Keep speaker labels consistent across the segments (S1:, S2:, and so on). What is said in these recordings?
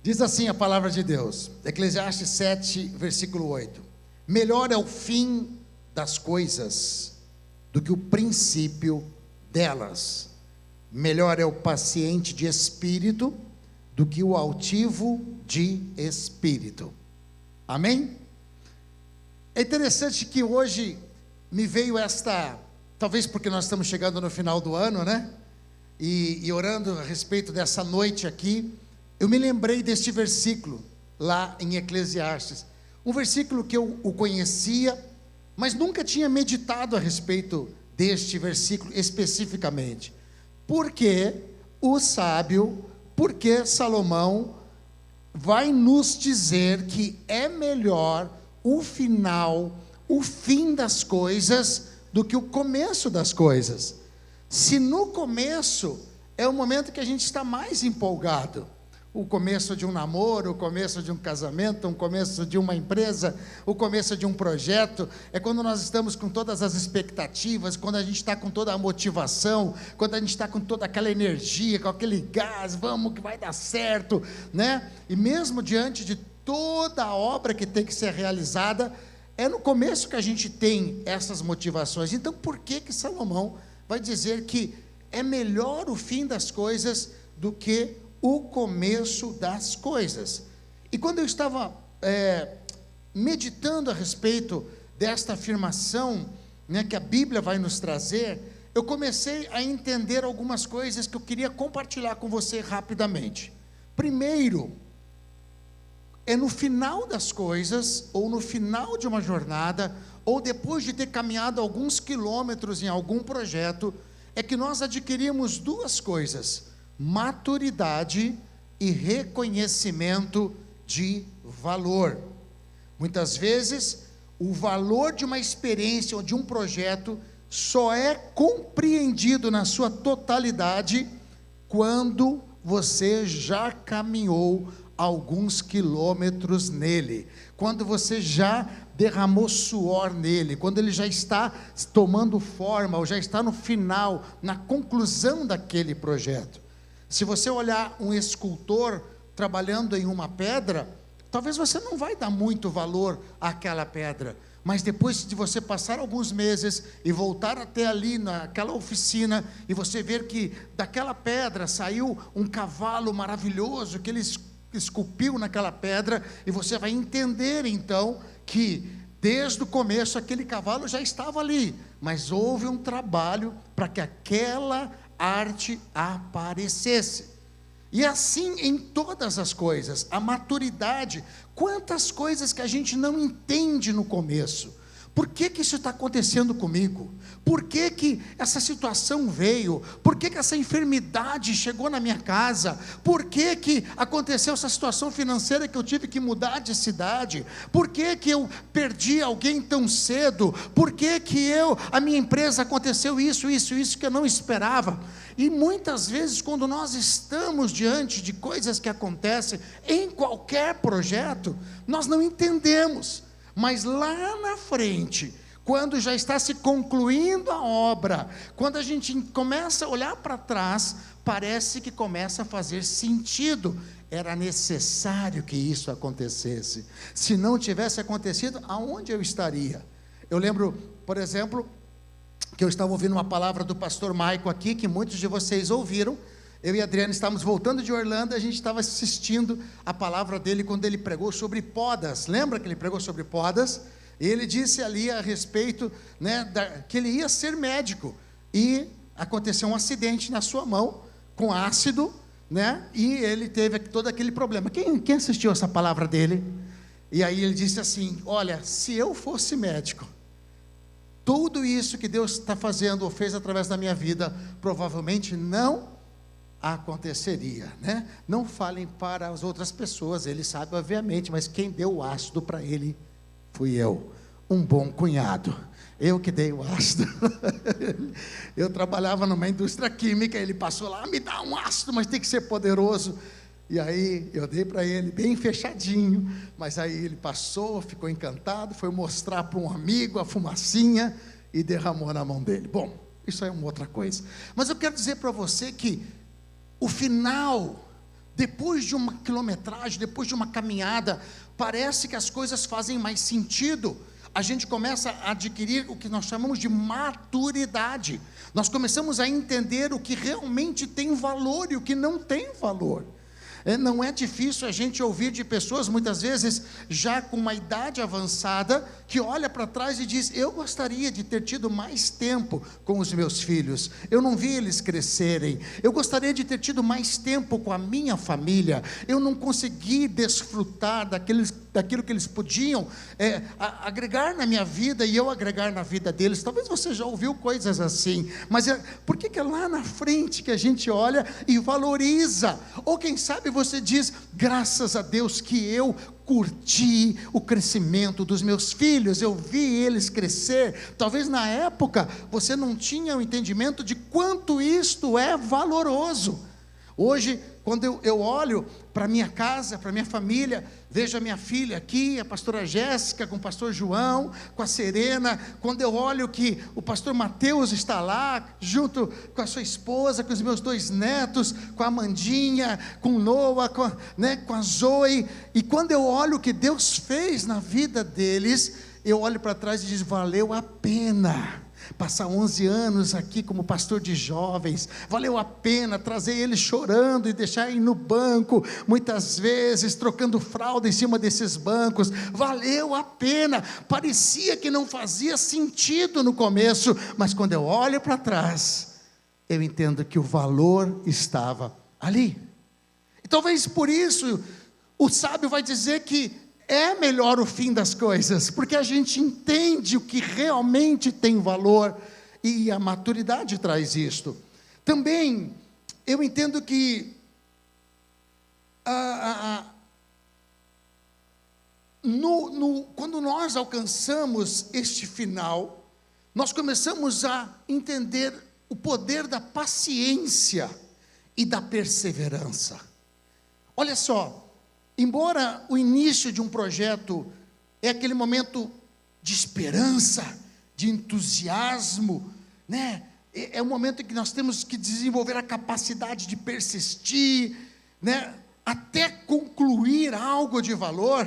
S1: Diz assim a palavra de Deus, Eclesiastes 7, versículo 8: melhor é o fim das coisas do que o princípio delas. Melhor é o paciente de espírito do que o altivo de espírito. Amém? É interessante que hoje me veio esta, talvez porque nós estamos chegando no final do ano, né? E orando a respeito dessa noite aqui, eu me lembrei deste versículo lá em Eclesiastes, um versículo que eu o conhecia, mas nunca tinha meditado a respeito deste versículo especificamente. Porque o sábio, porque Salomão vai nos dizer que é melhor o final, o fim das coisas, do que o começo das coisas. Se no começo é o momento que a gente está mais empolgado, o começo de um namoro, o começo de um casamento, o começo de uma empresa, o começo de um projeto, é quando nós estamos com todas as expectativas, quando a gente está com toda a motivação, quando a gente está com toda aquela energia, com aquele gás, vamos que vai dar certo, né? E mesmo diante de toda a obra que tem que ser realizada, é no começo que a gente tem essas motivações. Então por que Salomão vai dizer que é melhor o fim das coisas do que o começo das coisas? E quando eu estava meditando a respeito desta afirmação, né, que a Bíblia vai nos trazer, eu comecei a entender algumas coisas que eu queria compartilhar com você rapidamente. Primeiro, é no final das coisas, ou no final de uma jornada, ou depois de ter caminhado alguns quilômetros em algum projeto, é que nós adquirimos duas coisas: maturidade e reconhecimento de valor. Muitas vezes, o valor de uma experiência ou de um projeto só é compreendido na sua totalidade quando você já caminhou alguns quilômetros nele, quando você já derramou suor nele, quando ele já está tomando forma, ou já está no final, na conclusão daquele projeto. Se você olhar um escultor trabalhando em uma pedra, talvez você não vai dar muito valor àquela pedra, mas depois de você passar alguns meses e voltar até ali naquela oficina, e você ver que daquela pedra saiu um cavalo maravilhoso que ele esculpiu naquela pedra, e você vai entender então que desde o começo aquele cavalo já estava ali, mas houve um trabalho para que aquela arte aparecesse. E assim em todas as coisas, a maturidade, quantas coisas que a gente não entende no começo. Por que isso está acontecendo comigo? Por que essa situação veio? Por que essa enfermidade chegou na minha casa? Por que aconteceu essa situação financeira que eu tive que mudar de cidade? Por que eu perdi alguém tão cedo? Por que a minha empresa aconteceu isso que eu não esperava? E muitas vezes, quando nós estamos diante de coisas que acontecem em qualquer projeto, nós não entendemos. Mas lá na frente, quando já está se concluindo a obra, quando a gente começa a olhar para trás, parece que começa a fazer sentido. Era necessário que isso acontecesse. Se não tivesse acontecido, aonde eu estaria? Eu lembro, por exemplo, que eu estava ouvindo uma palavra do pastor Maico aqui, que muitos de vocês ouviram. Eu e a Adriana estávamos voltando de Orlando, a gente estava assistindo a palavra dele quando ele pregou sobre podas. Lembra que ele pregou sobre podas? E ele disse ali a respeito, né, que ele ia ser médico, e aconteceu um acidente na sua mão, com ácido, né, e ele teve todo aquele problema. Quem assistiu essa palavra dele? E aí ele disse assim: olha, se eu fosse médico, tudo isso que Deus está fazendo ou fez através da minha vida, provavelmente não aconteceria, né? Não falem para as outras pessoas, ele sabe obviamente, mas quem deu o ácido para ele fui eu, um bom cunhado, eu que dei o ácido. Eu trabalhava numa indústria química, ele passou lá: me dá um ácido, mas tem que ser poderoso. E aí eu dei para ele bem fechadinho, mas aí ele passou, ficou encantado, foi mostrar para um amigo a fumacinha e derramou na mão dele. Bom, isso é uma outra coisa, mas eu quero dizer para você que o final depois de uma quilometragem, depois de uma caminhada, parece que as coisas fazem mais sentido. A gente começa a adquirir o que nós chamamos de maturidade. Nós começamos a entender o que realmente tem valor e o que não tem valor. Não é difícil a gente ouvir de pessoas, muitas vezes, já com uma idade avançada, que olha para trás e diz: eu gostaria de ter tido mais tempo com os meus filhos, eu não vi eles crescerem, eu gostaria de ter tido mais tempo com a minha família, eu não consegui desfrutar daquilo que eles podiam agregar na minha vida e eu agregar na vida deles. Talvez você já ouviu coisas assim, mas por que é lá na frente que a gente olha e valoriza? Ou quem sabe você diz: graças a Deus que eu curti o crescimento dos meus filhos, eu vi eles crescer. Talvez na época você não tinha o entendimento de quanto isto é valoroso. Hoje, quando eu olho para minha casa, para minha família, vejo a minha filha aqui, a pastora Jéssica, com o pastor João, com a Serena, quando eu olho que o pastor Mateus está lá, junto com a sua esposa, com os meus 2 netos, com a Amandinha, com o Noah, com a Zoe, e quando eu olho o que Deus fez na vida deles, eu olho para trás e digo: valeu a pena passar 11 anos aqui como pastor de jovens, valeu a pena trazer eles chorando e deixar ir no banco, muitas vezes trocando fralda em cima desses bancos, valeu a pena. Parecia que não fazia sentido no começo, mas quando eu olho para trás, eu entendo que o valor estava ali. E talvez por isso o sábio vai dizer que é melhor o fim das coisas, porque a gente entende o que realmente tem valor, e a maturidade traz isto. Também, eu entendo que quando nós alcançamos este final, nós começamos a entender o poder da paciência e da perseverança. Olha só, embora o início de um projeto é aquele momento de esperança, de entusiasmo, né? É um momento em que nós temos que desenvolver a capacidade de persistir, né? Até concluir algo de valor,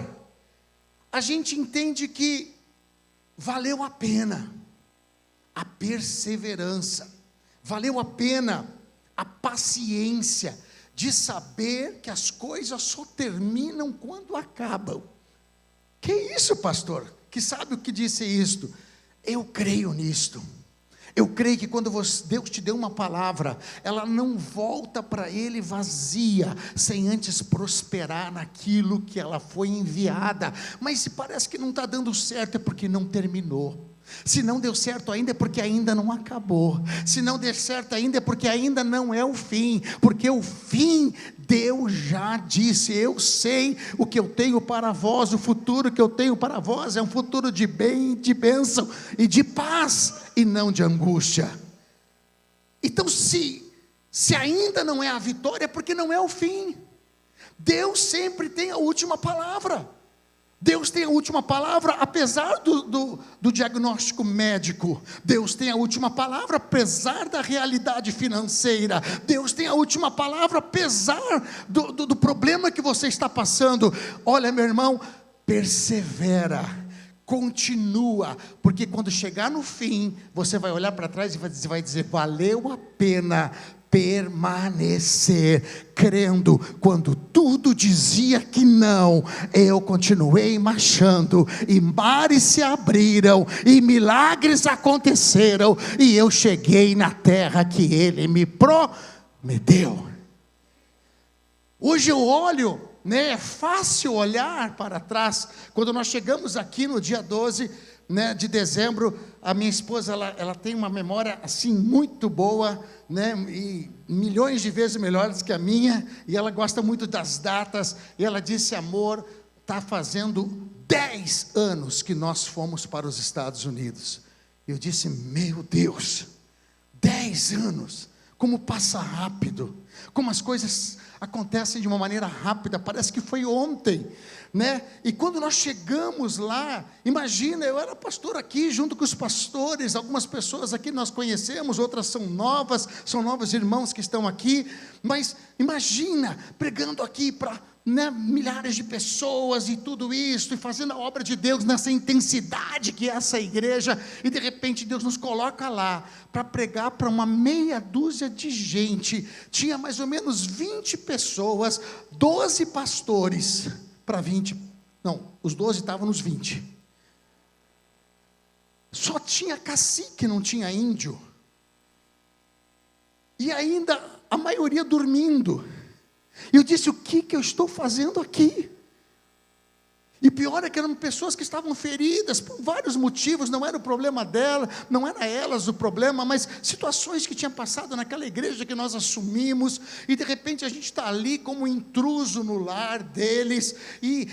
S1: a gente entende que valeu a pena a perseverança, valeu a pena a paciência, de saber que as coisas só terminam quando acabam. Que isso, pastor? Que sabe o que disse isto? Eu creio nisto. Eu creio que quando Deus te deu uma palavra, ela não volta para Ele vazia, sem antes prosperar naquilo que ela foi enviada. Mas se parece que não está dando certo, é porque não terminou. Se não deu certo ainda, é porque ainda não acabou. Se não der certo ainda, é porque ainda não é o fim. Porque o fim, Deus já disse: eu sei o que eu tenho para vós. O futuro que eu tenho para vós é um futuro de bem, de bênção e de paz, e não de angústia. Então, se ainda não é a vitória, é porque não é o fim. Deus sempre tem a última palavra. Deus tem a última palavra, apesar do diagnóstico médico. Deus tem a última palavra, apesar da realidade financeira. Deus tem a última palavra, apesar do problema que você está passando. Olha, meu irmão, persevera, continua, porque quando chegar no fim, você vai olhar para trás e vai dizer: valeu a pena permanecer, crendo, quando tudo dizia que não, eu continuei marchando, e mares se abriram, e milagres aconteceram, e eu cheguei na terra que Ele me prometeu. Hoje eu olho, né, é fácil olhar para trás. Quando nós chegamos aqui no dia 12, né, de dezembro, a minha esposa, ela tem uma memória assim muito boa, né, e milhões de vezes melhores que a minha, e ela gosta muito das datas, e ela disse: amor, está fazendo 10 anos que nós fomos para os Estados Unidos. Eu disse: meu Deus, 10 anos, como passa rápido, como as coisas acontecem de uma maneira rápida, parece que foi ontem, né? E quando nós chegamos lá, imagina, eu era pastor aqui, junto com os pastores, algumas pessoas aqui nós conhecemos, outras são novos irmãos que estão aqui, mas imagina, pregando aqui para, né, milhares de pessoas e tudo isso, e fazendo a obra de Deus nessa intensidade que é essa igreja, e de repente Deus nos coloca lá, para pregar para uma meia dúzia de gente, tinha mais ou menos 20 pessoas, 12 pastores, para 20, não, os 12 estavam nos 20, só tinha cacique, não tinha índio, e ainda a maioria dormindo. Eu disse, o que eu estou fazendo aqui? E pior é que eram pessoas que estavam feridas por vários motivos, não era o problema dela, não era elas o problema, mas situações que tinham passado naquela igreja que nós assumimos, e de repente a gente está ali como intruso no lar deles, e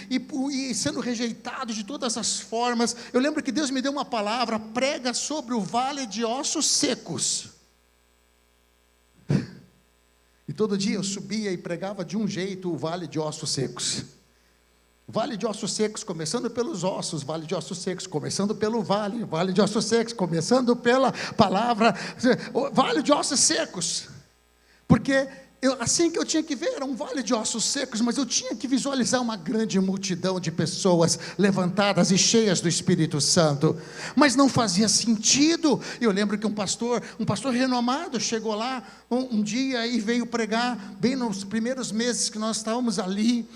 S1: sendo rejeitado de todas as formas. Eu lembro que Deus me deu uma palavra, prega sobre o vale de ossos secos. E todo dia eu subia e pregava de um jeito o vale de ossos secos. Vale de ossos secos, começando pelos ossos, vale de ossos secos, começando pelo vale de ossos secos, começando pela palavra, vale de ossos secos. Porque assim que eu tinha que ver, era um vale de ossos secos, mas eu tinha que visualizar uma grande multidão de pessoas levantadas e cheias do Espírito Santo, mas não fazia sentido. Eu lembro que um pastor renomado, chegou lá um dia e veio pregar, bem nos primeiros meses que nós estávamos ali,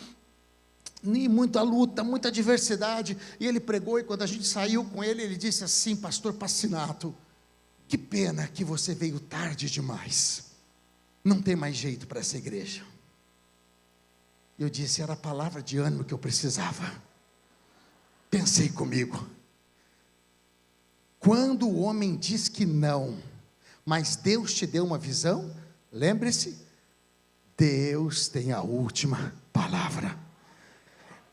S1: e muita luta, muita adversidade, e ele pregou, e quando a gente saiu com ele, ele disse assim: pastor Passinato, que pena que você veio tarde demais, não tem mais jeito para essa igreja. Eu disse, era a palavra de ânimo que eu precisava. Pensei comigo, quando o homem diz que não, mas Deus te deu uma visão, lembre-se, Deus tem a última palavra.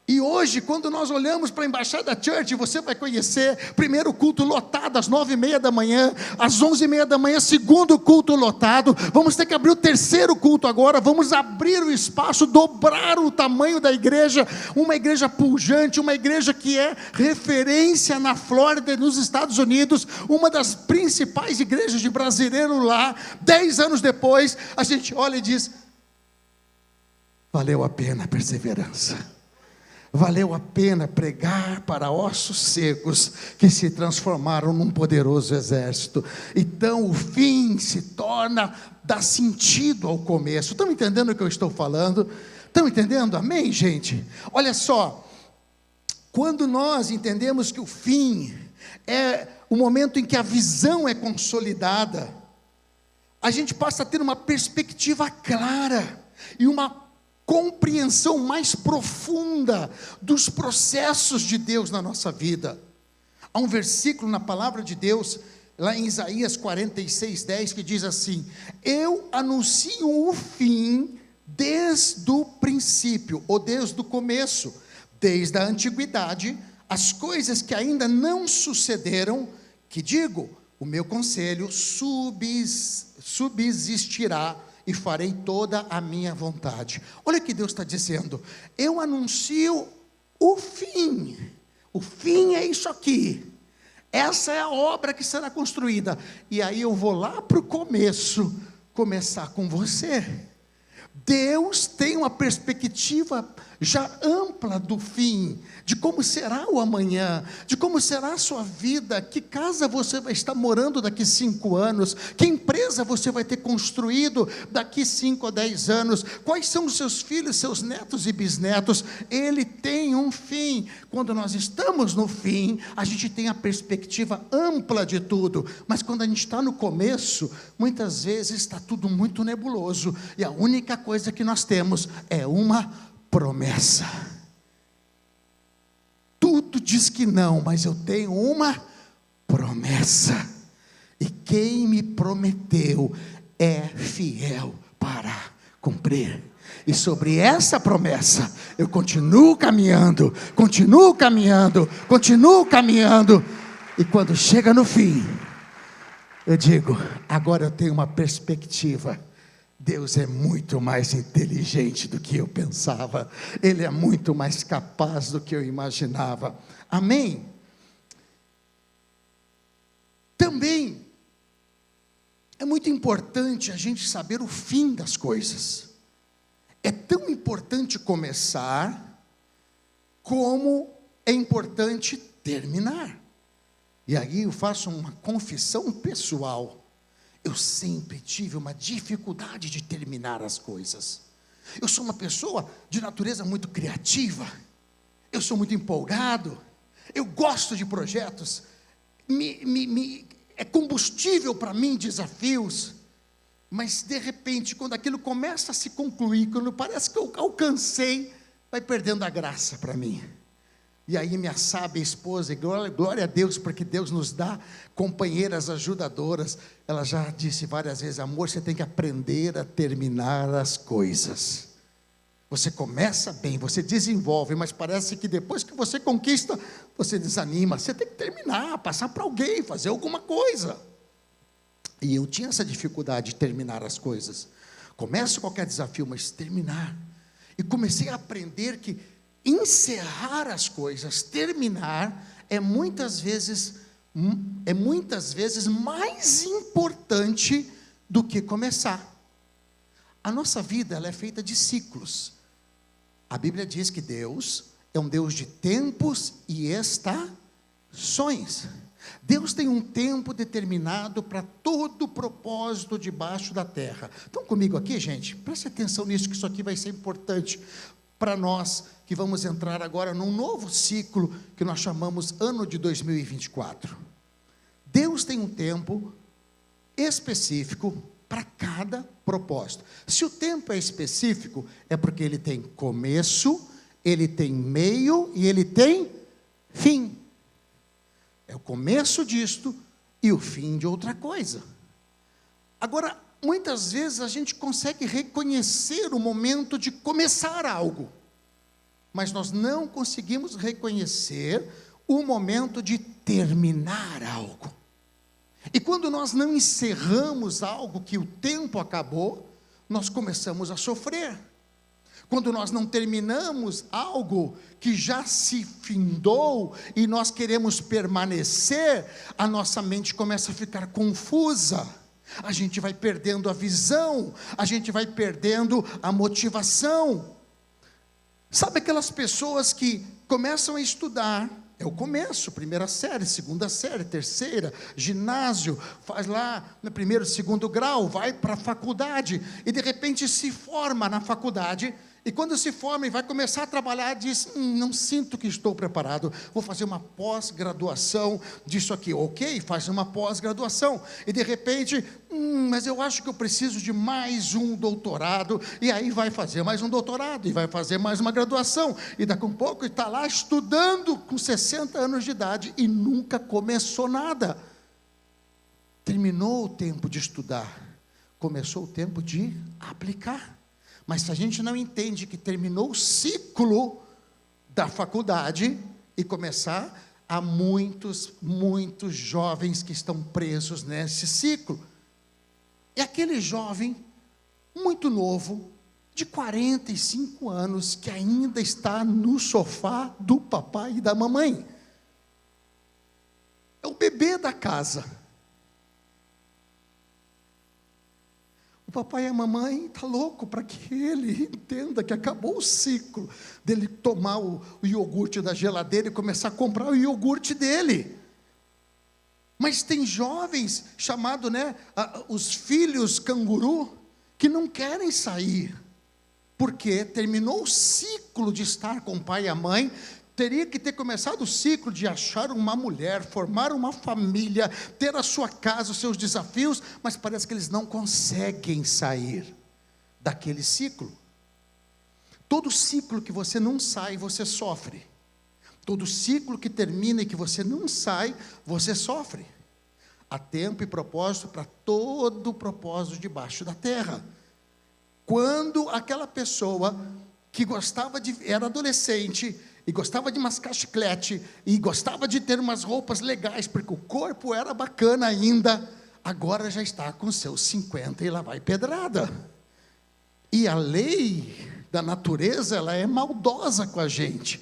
S1: E hoje, quando nós olhamos para a Embaixada Church, você vai conhecer, primeiro culto lotado às 9h30 da manhã, às 11h30 da manhã, segundo culto lotado, vamos ter que abrir o terceiro culto agora, vamos abrir o espaço, dobrar o tamanho da igreja, uma igreja pujante, uma igreja que é referência na Flórida e nos Estados Unidos, uma das principais igrejas de brasileiro lá. 10 anos depois, a gente olha e diz, valeu a pena a perseverança. Valeu a pena pregar para ossos secos que se transformaram num poderoso exército. Então o fim se torna, dá sentido ao começo. Estão entendendo o que eu estou falando? Estão entendendo? Amém, gente? Olha só, quando nós entendemos que o fim é o momento em que a visão é consolidada, a gente passa a ter uma perspectiva clara e uma compreensão mais profunda dos processos de Deus na nossa vida. Há um versículo na palavra de Deus, lá em Isaías 46:10, que diz assim: eu anuncio o fim desde o princípio, ou desde o começo, desde a antiguidade, as coisas que ainda não sucederam, que digo, o meu conselho subsistirá, e farei toda a minha vontade. Olha o que Deus está dizendo, eu anuncio o fim é isso aqui, essa é a obra que será construída, e aí eu vou lá para o começo, começar com você. Deus tem uma perspectiva já ampla do fim, de como será o amanhã, de como será a sua vida, que casa você vai estar morando daqui 5 anos, que empresa você vai ter construído daqui 5 a 10 anos, quais são os seus filhos, seus netos e bisnetos. Ele tem um fim. Quando nós estamos no fim, a gente tem a perspectiva ampla de tudo, mas quando a gente está no começo, muitas vezes está tudo muito nebuloso, e a única coisa que nós temos é uma promessa. Tudo diz que não, mas eu tenho uma promessa, e quem me prometeu é fiel para cumprir. E sobre essa promessa eu continuo caminhando, e quando chega no fim, Eu digo, agora eu tenho uma perspectiva. Deus é muito mais inteligente do que eu pensava. Ele é muito mais capaz do que eu imaginava. Amém? Também é muito importante a gente saber o fim das coisas. É tão importante começar, como é importante terminar. E aí eu faço uma confissão pessoal. Eu sempre tive uma dificuldade de terminar as coisas. Eu sou uma pessoa de natureza muito criativa. Eu sou muito empolgado. Eu gosto de projetos. É combustível para mim desafios. Mas de repente, quando aquilo começa a se concluir, quando parece que eu alcancei, vai perdendo a graça para mim. E aí minha sábia esposa, e glória a Deus, porque Deus nos dá companheiras ajudadoras, ela já disse várias vezes: amor, você tem que aprender a terminar as coisas. Você começa bem, você desenvolve, mas parece que depois que você conquista, você desanima. Você tem que terminar, passar para alguém, fazer alguma coisa. E eu tinha essa dificuldade de terminar as coisas. Começo qualquer desafio, mas terminar. E comecei a aprender que encerrar as coisas, terminar, é muitas vezes mais importante do que começar. A nossa vida, ela é feita de ciclos. A Bíblia diz que Deus é um Deus de tempos e estações. Deus tem um tempo determinado para todo propósito debaixo da terra. Estão comigo aqui, gente? Preste atenção nisso, que isso aqui vai ser importante para nós, que vamos entrar agora num novo ciclo, que nós chamamos ano de 2024. Deus tem um tempo específico para cada propósito. Se o tempo é específico, é porque ele tem começo, ele tem meio e ele tem fim. É o começo disto e o fim de outra coisa. Agora, muitas vezes a gente consegue reconhecer o momento de começar algo, mas nós não conseguimos reconhecer o momento de terminar algo. E quando nós não encerramos algo que o tempo acabou, nós começamos a sofrer. Quando nós não terminamos algo que já se findou e nós queremos permanecer, a nossa mente começa a ficar confusa. A gente vai perdendo a visão, a gente vai perdendo a motivação. Sabe aquelas pessoas que começam a estudar, é o começo, primeira série, segunda série, terceira, ginásio, faz lá no primeiro, segundo grau, vai para a faculdade, e de repente se forma na faculdade, e quando se forma e vai começar a trabalhar, diz: não sinto que estou preparado, vou fazer uma pós-graduação disso aqui. Ok, faz uma pós-graduação, e de repente, mas eu acho que eu preciso de mais um doutorado, e aí vai fazer mais um doutorado, e vai fazer mais uma graduação, e daqui a um pouco está lá estudando com 60 anos de idade, e nunca começou nada. Terminou o tempo de estudar, começou o tempo de aplicar. Mas se a gente não entende que terminou o ciclo da faculdade e começar, há muitos jovens que estão presos nesse ciclo. É aquele jovem muito novo, de 45 anos, que ainda está no sofá do papai e da mamãe. É o bebê da casa. O papai e a mamãe estão loucos para que ele entenda que acabou o ciclo dele tomar o iogurte da geladeira e começar a comprar o iogurte dele. Mas tem jovens chamados, os filhos canguru, que não querem sair, porque terminou o ciclo de estar com o pai e a mãe. Teria que ter começado o ciclo de achar uma mulher, formar uma família, ter a sua casa, os seus desafios, mas parece que eles não conseguem sair daquele ciclo. Todo ciclo que você não sai, você sofre. Todo ciclo que termina e que você não sai, você sofre. Há tempo e propósito para todo propósito debaixo da terra. Quando aquela pessoa que era adolescente, e gostava de mascar chiclete, e gostava de ter umas roupas legais, porque o corpo era bacana ainda, agora já está com seus 50 e lá vai pedrada. E a lei da natureza, ela é maldosa com a gente.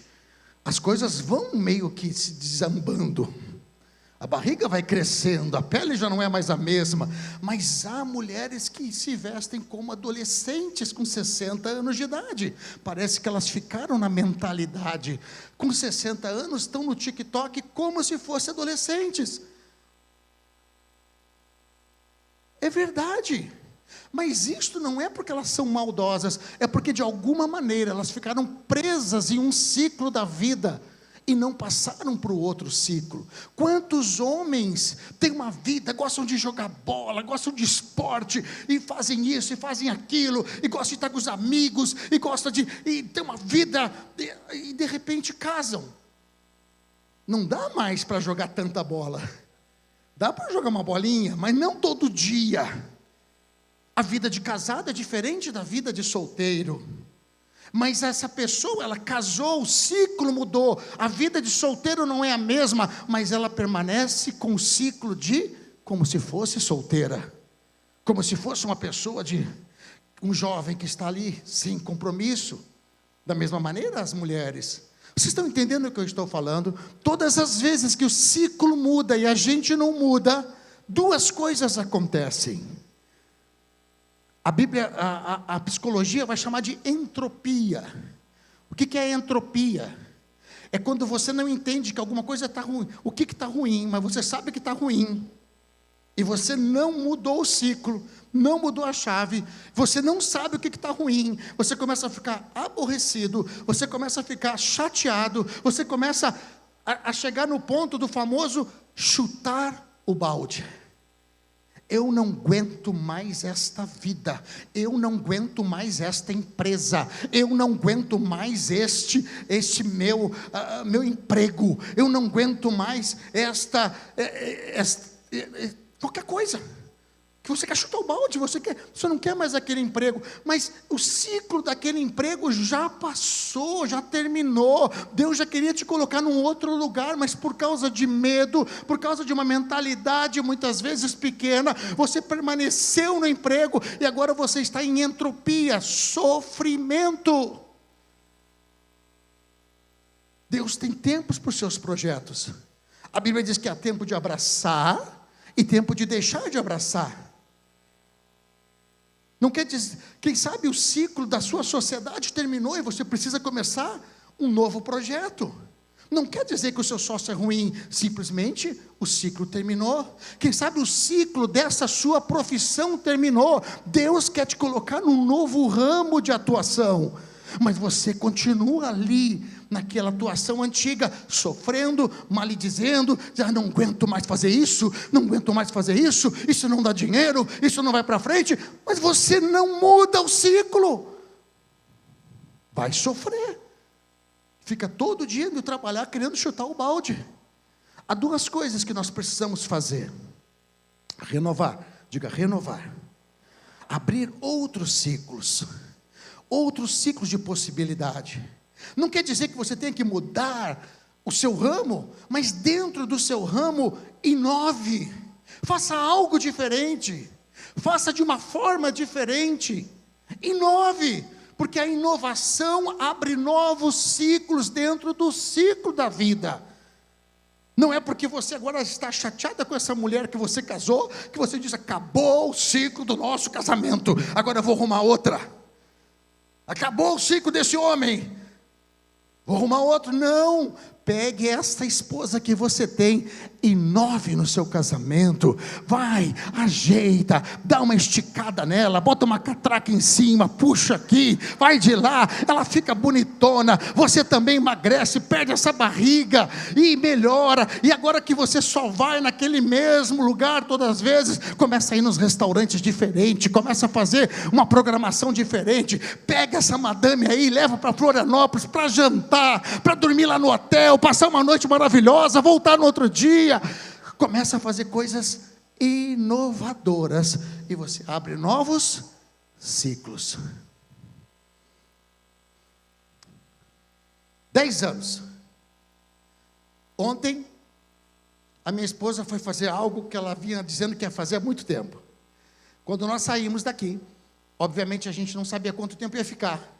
S1: As coisas vão meio que se desambando. A barriga vai crescendo, a pele já não é mais a mesma. Mas há mulheres que se vestem como adolescentes com 60 anos de idade. Parece que elas ficaram na mentalidade. Com 60 anos estão no TikTok como se fossem adolescentes. É verdade. Mas isto não é porque elas são maldosas, é porque de alguma maneira elas ficaram presas em um ciclo da vida e não passaram para o outro ciclo. Quantos homens têm uma vida, gostam de jogar bola, gostam de esporte, e fazem isso, e fazem aquilo, e gostam de estar com os amigos, e gostam de ter uma vida, e de repente casam. Não dá mais para jogar tanta bola. Dá para jogar uma bolinha, mas não todo dia. A vida de casado é diferente da vida de solteiro. Mas essa pessoa, ela casou, o ciclo mudou. A vida de solteiro não é a mesma, mas ela permanece com o ciclo de como se fosse solteira. Como se fosse uma pessoa um jovem que está ali sem compromisso. Da mesma maneira as mulheres. Vocês estão entendendo o que eu estou falando? Todas as vezes que o ciclo muda e a gente não muda, duas coisas acontecem. A Bíblia, a psicologia vai chamar de entropia. O que é entropia? É quando você não entende que alguma coisa está ruim. O que está ruim, mas você sabe que está ruim. E você não mudou o ciclo, não mudou a chave. Você não sabe o que está ruim. Você começa a ficar aborrecido. Você começa a ficar chateado. Você começa a chegar no ponto do famoso chutar o balde. Eu não aguento mais esta vida, eu não aguento mais esta empresa, eu não aguento mais este meu emprego, eu não aguento mais qualquer coisa. Que você quer chutar o balde, você não quer mais aquele emprego, mas o ciclo daquele emprego já passou, já terminou. Deus já queria te colocar num outro lugar, mas por causa de medo, por causa de uma mentalidade muitas vezes pequena, você permaneceu no emprego e agora você está em entropia, sofrimento. Deus tem tempos para os seus projetos. A Bíblia diz que há tempo de abraçar e tempo de deixar de abraçar. Não quer dizer, quem sabe o ciclo da sua sociedade terminou e você precisa começar um novo projeto. Não quer dizer que o seu sócio é ruim, simplesmente o ciclo terminou. Quem sabe o ciclo dessa sua profissão terminou. Deus quer te colocar num novo ramo de atuação, mas você continua ali, naquela atuação antiga, sofrendo, maledizendo, não aguento mais fazer isso, não aguento mais fazer isso, isso não dá dinheiro, isso não vai para frente, mas você não muda o ciclo, vai sofrer, fica todo dia indo trabalhar, querendo chutar o balde. Há duas coisas que nós precisamos fazer: renovar, diga renovar, abrir outros ciclos de possibilidade. Não quer dizer que você tenha que mudar o seu ramo, mas dentro do seu ramo, inove, faça algo diferente, faça de uma forma diferente, inove, porque a inovação abre novos ciclos dentro do ciclo da vida. Não é porque você agora está chateada com essa mulher que você casou, que você diz: acabou o ciclo do nosso casamento, agora eu vou arrumar outra. Acabou o ciclo desse homem, vou arrumar outro. Não, pegue esta esposa que você tem, inove no seu casamento, vai, ajeita, dá uma esticada nela, bota uma catraca em cima, puxa aqui, vai de lá, ela fica bonitona, você também emagrece, perde essa barriga e melhora. E agora que você só vai naquele mesmo lugar todas as vezes, começa a ir nos restaurantes diferentes, começa a fazer uma programação diferente, pega essa madame aí, leva para Florianópolis para jantar, para dormir lá no hotel, passar uma noite maravilhosa, voltar no outro dia. Começa a fazer coisas inovadoras e você abre novos ciclos. 10 anos. Ontem a minha esposa foi fazer algo que ela vinha dizendo que ia fazer há muito tempo. Quando nós saímos daqui, obviamente a gente não sabia quanto tempo ia ficar.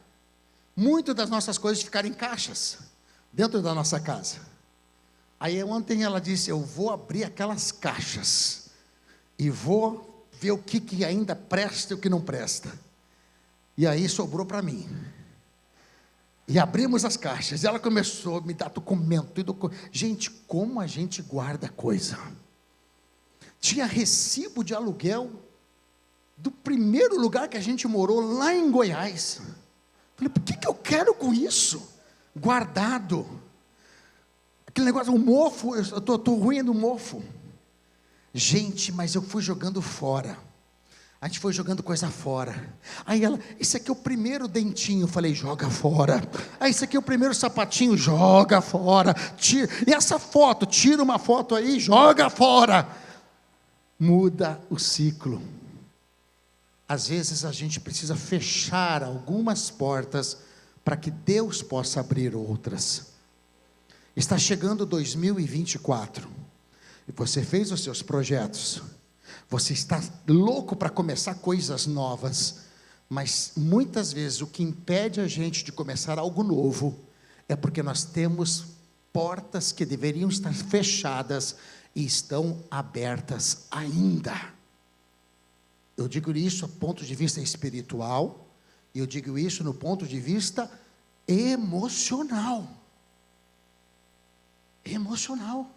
S1: Muitas das nossas coisas ficaram em caixas, dentro da nossa casa. Aí ontem ela disse, eu vou abrir aquelas caixas, e vou ver o que ainda presta e o que não presta. E aí sobrou para mim. E abrimos as caixas, e ela começou a me dar documento. Gente, como a gente guarda coisa. Tinha recibo de aluguel do primeiro lugar que a gente morou, lá em Goiás. Falei, por que eu quero com isso? Guardado. Aquele negócio, o mofo, eu estou ruim do mofo. Gente, mas eu fui jogando fora. A gente foi jogando coisa fora. Aí ela, esse aqui é o primeiro dentinho. Eu falei, joga fora. Aí esse aqui é o primeiro sapatinho, joga fora. Tira. E essa foto, tira uma foto aí, joga fora. Muda o ciclo. Às vezes a gente precisa fechar algumas portas para que Deus possa abrir outras. Está chegando 2024. E você fez os seus projetos. Você está louco para começar coisas novas, mas muitas vezes o que impede a gente de começar algo novo é porque nós temos portas que deveriam estar fechadas e estão abertas ainda. Eu digo isso do ponto de vista espiritual, e eu digo isso no ponto de vista emocional. Emocional.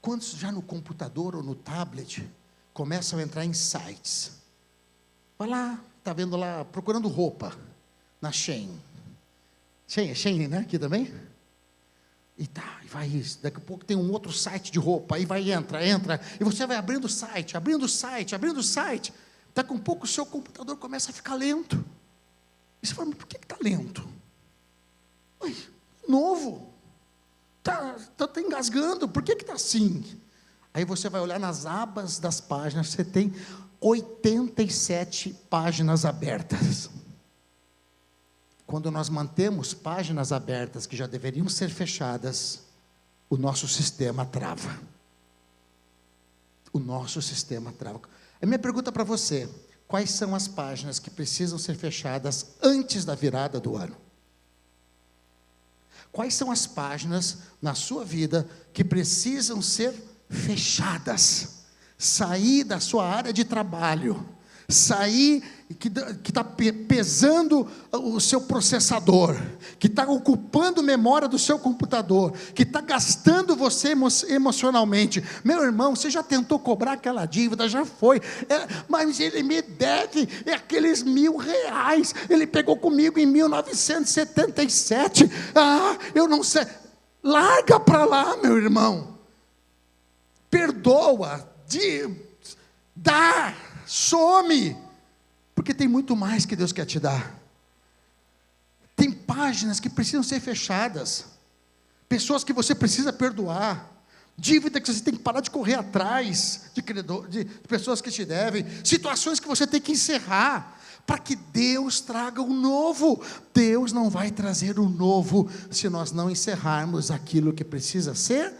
S1: Quantos já no computador ou no tablet começam a entrar em sites? Vai lá, está vendo lá, procurando roupa na Shein. Shein, né? Aqui também? E tá, e vai isso. Daqui a pouco tem um outro site de roupa, aí vai, entra. E você vai abrindo o site. Daqui a pouco o seu computador começa a ficar lento. E você fala, mas por que está lento? Ué, novo. Está engasgando, por que está assim? Aí você vai olhar nas abas das páginas, você tem 87 páginas abertas. Quando nós mantemos páginas abertas que já deveriam ser fechadas, o nosso sistema trava. O nosso sistema trava. A minha pergunta para você, quais são as páginas que precisam ser fechadas antes da virada do ano? Quais são as páginas na sua vida que precisam ser fechadas? Sair da sua área de trabalho, sair que está pesando o seu processador, que está ocupando memória do seu computador, que está gastando você emocionalmente. Meu irmão, você já tentou cobrar aquela dívida? Já foi, mas ele me deve aqueles R$1.000, ele pegou comigo em 1977, eu não sei, larga para lá, meu irmão, perdoa, dá, some, porque tem muito mais que Deus quer te dar. Tem páginas que precisam ser fechadas, pessoas que você precisa perdoar, dívida que você tem que parar de correr atrás, de pessoas que te devem, situações que você tem que encerrar, para que Deus traga o novo. Deus não vai trazer o novo se nós não encerrarmos aquilo que precisa ser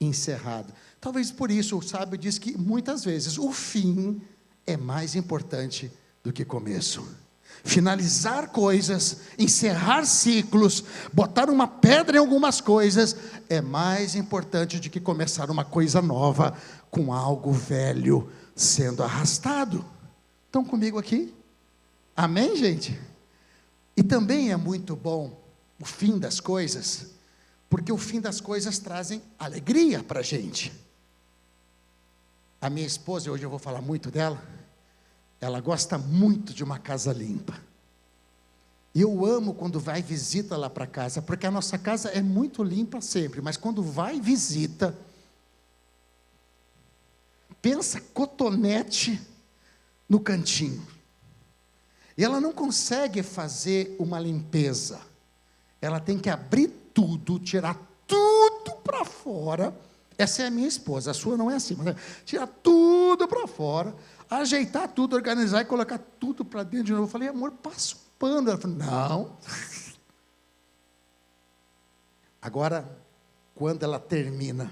S1: encerrado. Talvez por isso o sábio diz que muitas vezes o fim é mais importante do que começo. Finalizar coisas, encerrar ciclos, botar uma pedra em algumas coisas, é mais importante do que começar uma coisa nova, com algo velho sendo arrastado. Estão comigo aqui? Amém, gente? E também é muito bom o fim das coisas, porque o fim das coisas trazem alegria para a gente. A minha esposa, hoje eu vou falar muito dela, ela gosta muito de uma casa limpa. Eu amo quando vai visita lá para casa, porque a nossa casa é muito limpa sempre, mas quando vai visita, pensa cotonete no cantinho. E ela não consegue fazer uma limpeza. Ela tem que abrir tudo, tirar tudo para fora. Essa é a minha esposa, a sua não é assim, mas tirar tudo para fora, ajeitar tudo, organizar e colocar tudo para dentro de novo. Eu falei, amor, passa um pano. Ela falou, não. Agora, quando ela termina,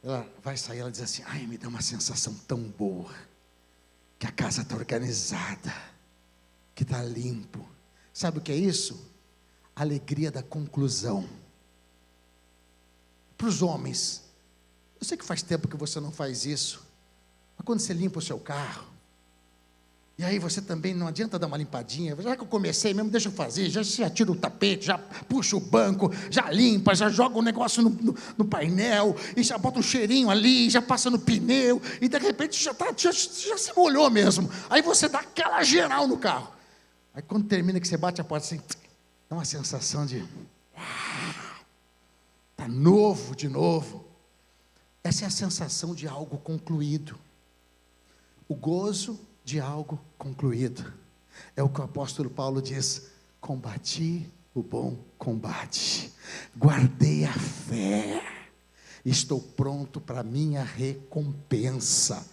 S1: ela vai sair, ela diz assim: ai, me dá uma sensação tão boa, que a casa está organizada, que está limpo. Sabe o que é isso? A alegria da conclusão. Para os homens, eu sei que faz tempo que você não faz isso, mas quando você limpa o seu carro, e aí você também não adianta dar uma limpadinha, já que eu comecei mesmo, deixa eu fazer, já tira o tapete, já puxa o banco, já limpa, já joga o negócio no painel, e já bota um cheirinho ali, já passa no pneu, e de repente já se molhou mesmo. Aí você dá aquela geral no carro. Aí quando termina que você bate a porta assim, dá uma sensação de está novo de novo. Essa é a sensação de algo concluído. O gozo de algo concluído. É o que o apóstolo Paulo diz: combati o bom combate, guardei a fé, estou pronto para a minha recompensa.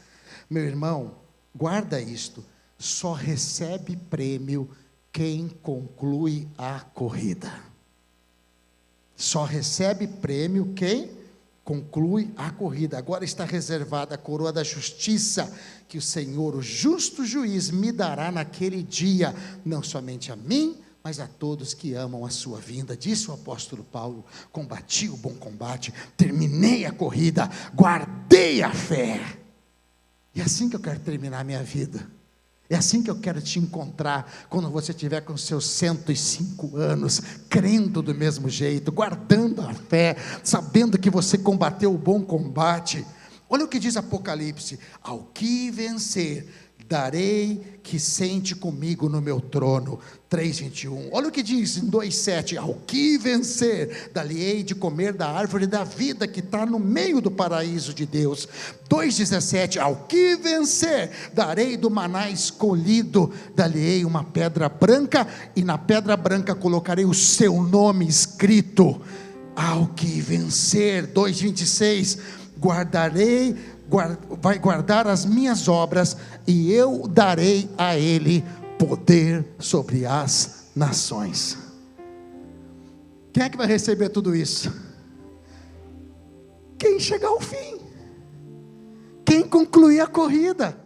S1: Meu irmão, guarda isto: só recebe prêmio quem conclui a corrida. Só recebe prêmio quem conclui a corrida. Agora está reservada a coroa da justiça, que o Senhor, o justo juiz, me dará naquele dia, não somente a mim, mas a todos que amam a sua vinda. Disse o apóstolo Paulo: combati o bom combate, terminei a corrida, guardei a fé. E é assim que eu quero terminar a minha vida. É assim que eu quero te encontrar, quando você estiver com seus 105 anos, crendo do mesmo jeito, guardando a fé, sabendo que você combateu o bom combate. Olha o que diz Apocalipse: ao que vencer, darei que sente comigo no meu trono. 3:21. Olha o que diz em 2:7: ao que vencer, dar-lhe-ei de comer da árvore da vida, que está no meio do paraíso de Deus. 2:17. ao que vencer, darei do maná escolhido, dar-lhe-ei uma pedra branca, e na pedra branca colocarei o seu nome escrito. Ao que vencer. 2:26. vai guardar as minhas obras, e eu darei a ele poder sobre as nações. Quem é que vai receber tudo isso? Quem chegar ao fim, quem concluir a corrida.